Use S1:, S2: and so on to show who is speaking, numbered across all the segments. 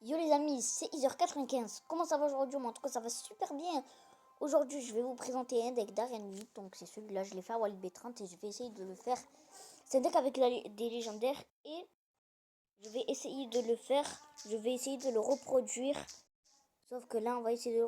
S1: Yo les amis, c'est Ether95. Comment ça va aujourd'hui? En tout cas, ça va super bien. Aujourd'hui, je vais vous présenter un deck d'Arène 8. Donc, c'est celui-là, je l'ai fait à Wild B30 et je vais essayer de le faire. C'est un deck avec des légendaires et je vais essayer de le faire. Je vais essayer de le reproduire. Sauf que là, on va essayer de le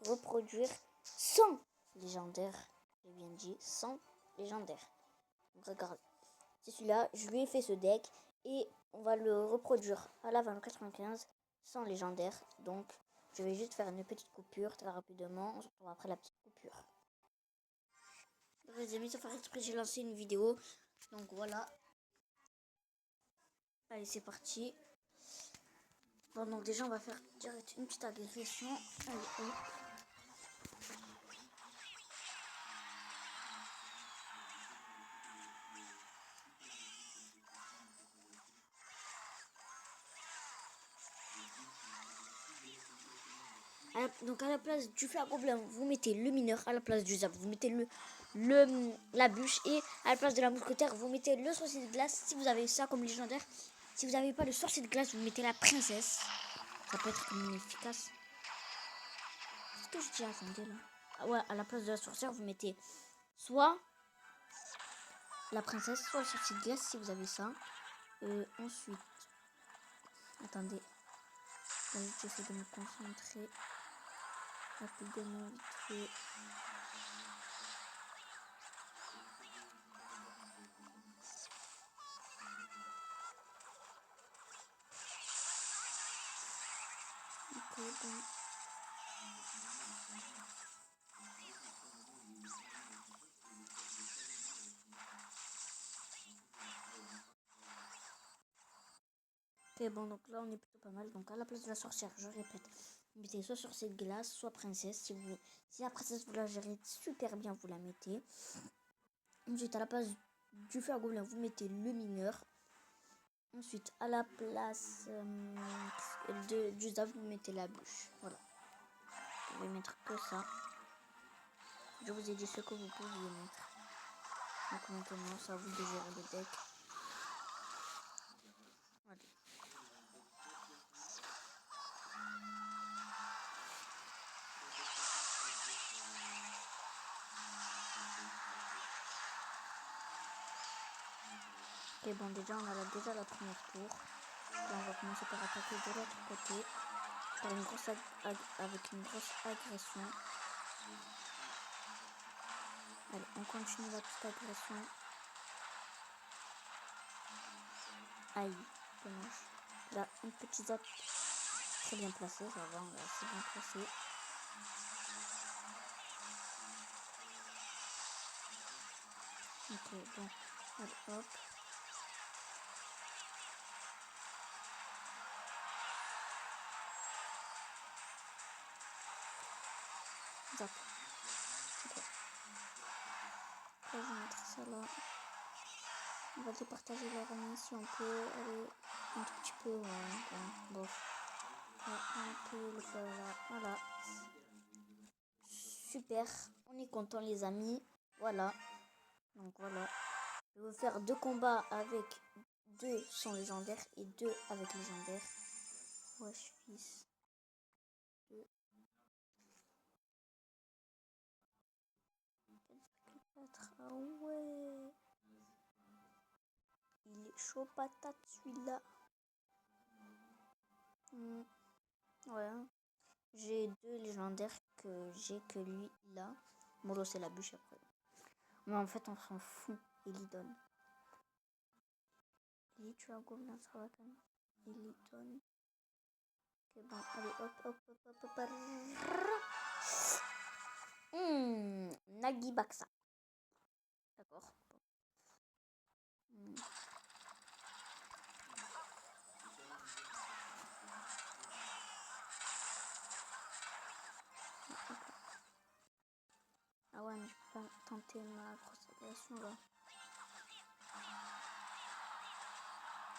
S1: reproduire sans légendaire. J'ai bien dit, sans légendaire. Donc, regardez. C'est celui-là, je lui ai fait ce deck et on va le reproduire à la 2095 sans légendaire. Donc je vais juste faire une petite coupure très rapidement. On se retrouve après la petite coupure. Les amis, ça fait exprès, j'ai lancé une vidéo. Donc voilà. Allez, c'est parti. Bon, donc déjà on va faire direct une petite agression. Allez, hop. Donc à la place du feu à gobelin, vous mettez le mineur. À la place du zap, vous mettez la bûche. Et à la place de la mousquetaire, vous mettez le sorcier de glace. Si vous avez ça comme légendaire. Si vous n'avez pas le sorcier de glace, vous mettez la princesse. Ça peut être efficace. Qu'est-ce que je dis? Attendez là. Ah ouais, à la place de la sorcière, vous mettez soit la princesse, soit le sorcier de glace si vous avez ça. Ensuite, attendez. J'essaie de me concentrer rapidement vite fait. Ok, bon. Ok, bon, donc là on est plutôt pas mal. Donc à la place de la sorcière, je répète, vous mettez soit sorcier de glace, soit princesse. Si la princesse vous la gérez super bien, vous la mettez. Ensuite, à la place du feu à gobelin, vous mettez le mineur. Ensuite, à la place du zap, vous mettez la bûche. Voilà. Vous pouvez mettre que ça. Je vous ai dit ce que vous pouviez mettre. Donc maintenant, c'est à vous de gérer le deck. Voilà. Ok, bon, déjà, on a déjà la première tour. Là, on va commencer par attaquer de l'autre côté. Par avec une grosse agression. Allez, on continue la petite agression. Aïe, dommage. Là, une petite zap très bien placée, ça va, on va assez bien placé. Ok, bon, allez, hop. Zap. Ok. Après, je vais mettre ça là. On va départager l'armée si on peut. Allez, un tout petit peu, ouais, bon, un peu le faire là, voilà. Super, on est content les amis. Voilà, donc voilà. Je vais faire 2 combats avec 2 sans légendaire et 2 avec légendaire. Wesh fils. Ah ouais. Il est chaud patate celui-là. Ouais. J'ai 2 légendaires que j'ai que lui là. Molo c'est la bûche après. Mais en fait on s'en fout. Il y donne. Il tu as un gobelin sur la canne. Il y donne. Ok bon allez hop. Nagi Baksa. D'accord. Ah ouais, mais je peux pas tenter ma grosse agression là.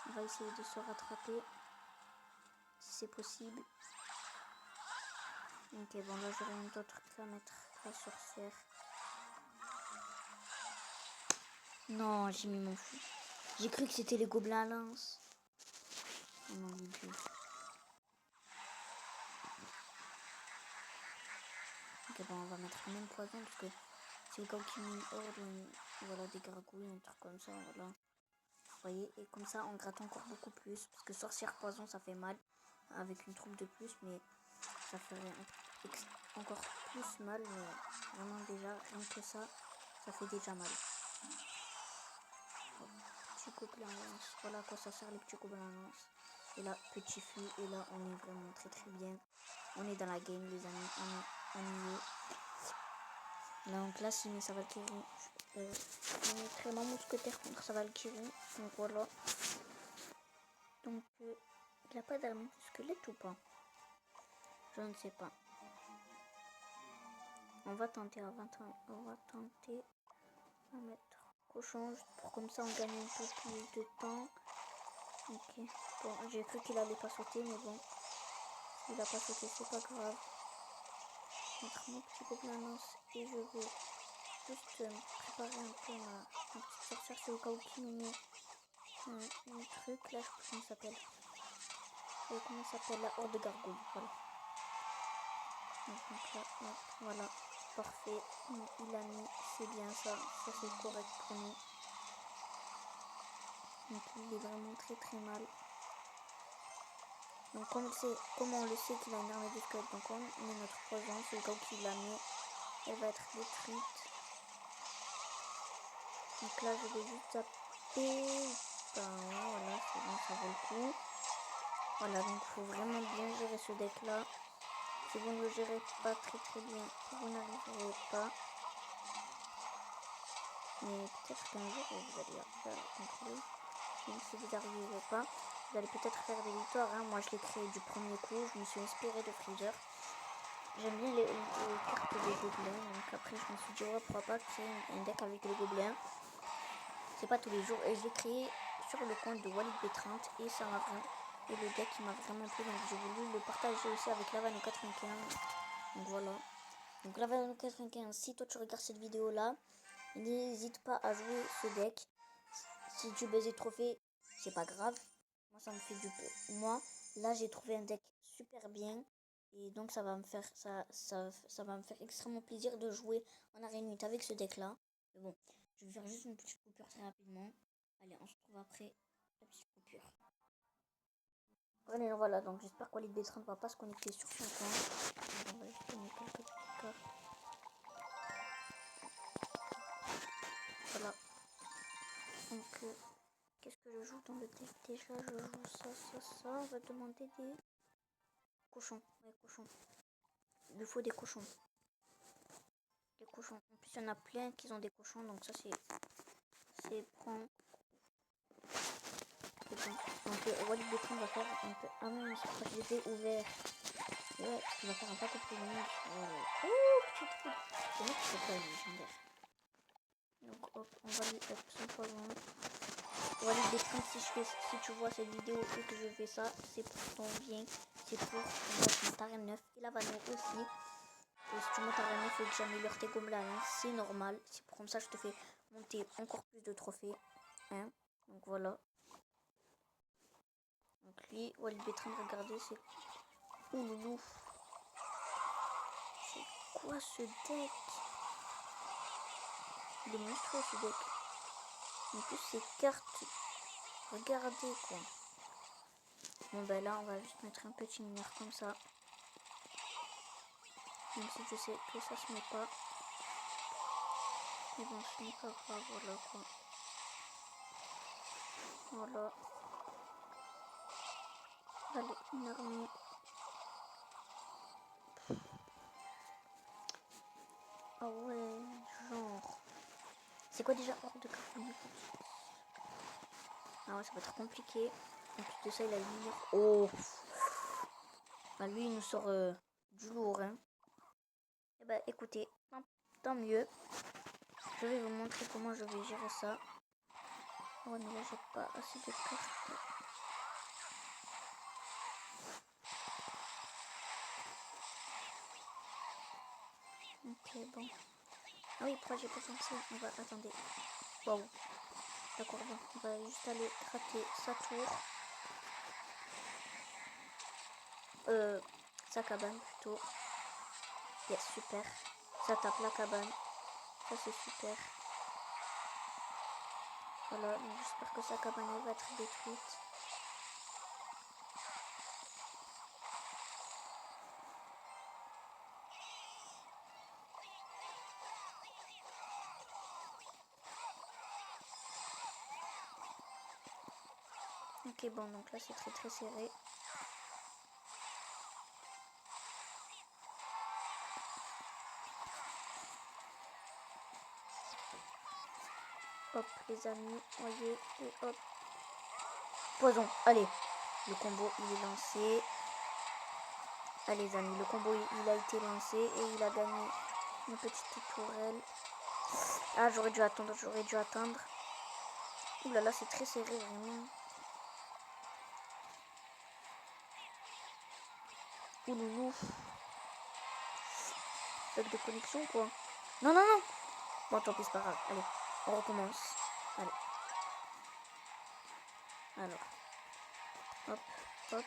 S1: On va essayer de se rattraper si c'est possible. Ok, bon là j'ai rien d'autre qu'à mettre la sorcière. Non, j'ai mis mon fou. J'ai cru que c'était les gobelins à lance. Oh mon dieu. Donc on va mettre le même poison parce que c'est le cas qui met une horde ou voilà, des gargouilles, un truc comme ça, voilà. Vous voyez, et comme ça on gratte encore beaucoup plus parce que sorcière poison ça fait mal avec une troupe de plus, mais ça ferait encore plus mal, mais vraiment déjà rien que ça fait déjà mal. Petit gobelin lance, voilà à quoi ça sert les petits gobelins lance. Et là petit feu, et là on est vraiment très très bien, on est dans la game les amis, on y est. Donc là c'est mes Valkyrie, je mettrai ma mousquetaire contre sa Valkyrie, donc voilà. Donc il n'a pas d'armée de squelette ou pas? Je ne sais pas. On va tenter à 20 ans. On va tenter à mettre cochon pour comme ça on gagne un peu plus de temps. Ok. Bon, j'ai cru qu'il allait pas sauter, mais bon. Il a pas sauté, c'est pas grave. Mettre mon petit gobelin lance et je vais juste préparer un peu ma petite sorcière. C'est au cas où qui nous met un truc. Là, je sais pas comment ça s'appelle. Comment ça s'appelle? La horde de gargouilles. Voilà. Donc là, hop, voilà. Parfait. Il a mis, c'est bien ça. Ça c'est correct pour nous. Donc il est vraiment très très mal. Donc comme on le sait qu'il a une armée de squelettes, donc on met notre poison, c'est le cas où qu'il la met, elle va être détruite. Donc là je vais juste taper. Voilà, c'est bon, ça vaut le coup. Voilà, donc il faut vraiment bien gérer ce deck là. Si vous ne le gérez pas très très bien, vous n'arriverez pas. Mais peut-être qu'un jour vous allez contrôler. Même si vous n'arriverez pas, vous allez peut-être faire des victoires. Hein. Moi je l'ai créé du premier coup, je me suis inspiré de Freezer. J'aime bien les cartes des gobelins, donc après je me suis dit ouais, pourquoi pas créer un deck avec les gobelins. C'est pas tous les jours, et je l'ai créé sur le compte de Walid B30 et ça m'a vraiment, et le deck il m'a vraiment plu, donc j'ai voulu le partager aussi avec Lavano 95. Donc voilà. Donc Lavano 95, si toi tu regardes cette vidéo là, n'hésite pas à jouer ce deck. Si tu baises trophée, c'est pas grave. Moi ça me fait du peu. Moi là j'ai trouvé un deck super bien. Et donc ça va me faire ça va me faire extrêmement plaisir de jouer en arène 8 avec ce deck là. Mais bon, je vais faire juste une petite coupure très rapidement. Allez, on se retrouve après la petite coupure. Allez, voilà, donc j'espère que l'ID ne va pas se connecter sur son compte. On va juste donner quelques petites cartes. Voilà. Donc qu'est-ce que je joue dans le deck déjà? Je joue ça. On va demander des cochons. Ouais, cochons. Il lui faut des cochons. Des cochons. En plus, il y en a plein qui ont des cochons, donc ça c'est bon. C'est bon. Donc Walid Betran va faire un peu. Ah non, je les ai ouverts. Ouais, parce qu'il va faire un pack plus long. Oh, petite foule. C'est moi qui fais pas légendaire. Donc hop, on va lui up son poison. Walid Betran, si tu vois cette vidéo et que je fais ça, c'est pour ton bien. C'est pour mon arène 9 et la vanille aussi. Et si tu montes à la 9 et que j'améliore tes gobelins, c'est normal. C'est pour comme ça je te fais monter encore plus de trophées. Hein. Donc voilà. Donc lui, Walid Betran, regardez, c'est... Ouloulou. C'est quoi ce deck? Il est monstrueux ce deck. En plus ces cartes, regardez quoi. Bon ben là on va juste mettre un petit mineur comme ça. Même si je sais que ça se met pas. Mais bon ce n'est pas grave, voilà quoi. Voilà. Allez, une armée. Ah ouais, genre. C'est quoi déjà hors de carbone? Ah ouais, ça va être compliqué. En plus de ça, il a une mineur. Oh. Bah lui, il nous sort du lourd, hein. Et bah écoutez, tant mieux. Je vais vous montrer comment je vais gérer ça. Oh mais là, j'ai pas assez de cartes. Ok, bon. Ah oui, pourquoi j'ai pas pensé? On va, attendez. Wow. D'accord, bon. On va juste aller gratter sa tour. Sa cabane plutôt. Yes, super. Ça tape la cabane. Ça c'est super. Voilà, donc j'espère que sa cabane elle va être détruite. Ok, bon, donc là c'est très serré. Hop, les amis, voyez, et hop. Poison, allez. Le combo, il est lancé. Allez, les amis, le combo, il a été lancé et il a gagné une petite tourelle. Ah, j'aurais dû attendre, Ouh là là, c'est très serré, vraiment. Ouh loulou. Avec des connexions, quoi. Non, non, non. Bon, tant pis, c'est pas grave. Allez, on recommence. Allez. Alors. Hop, hop.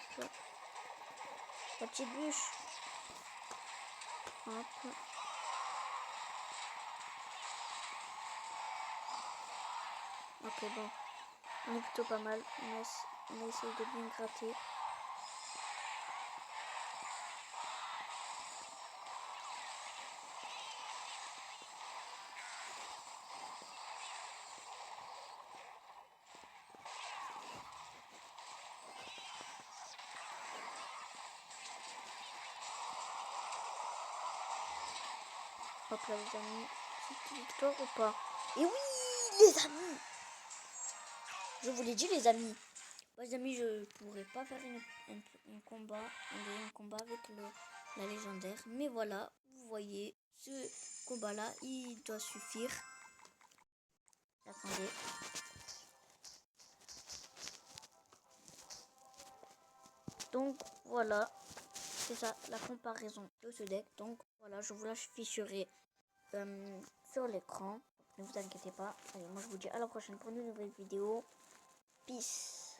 S1: La petite bûche. Hop. Ok, bon. On est plutôt pas mal. On a essayé de bien gratter. Hop là, les amis. C'est une victoire ou pas? Et oui, les amis! Je vous l'ai dit, les amis. Les amis, je pourrais pas faire un combat, un deuxième combat avec la légendaire. Mais voilà, vous voyez, ce combat-là, il doit suffire. Attendez. Donc voilà, c'est ça la comparaison de ce deck. Donc voilà, je vous l'afficherai sur l'écran. Ne vous inquiétez pas. Allez, moi je vous dis à la prochaine pour une nouvelle vidéo. Peace.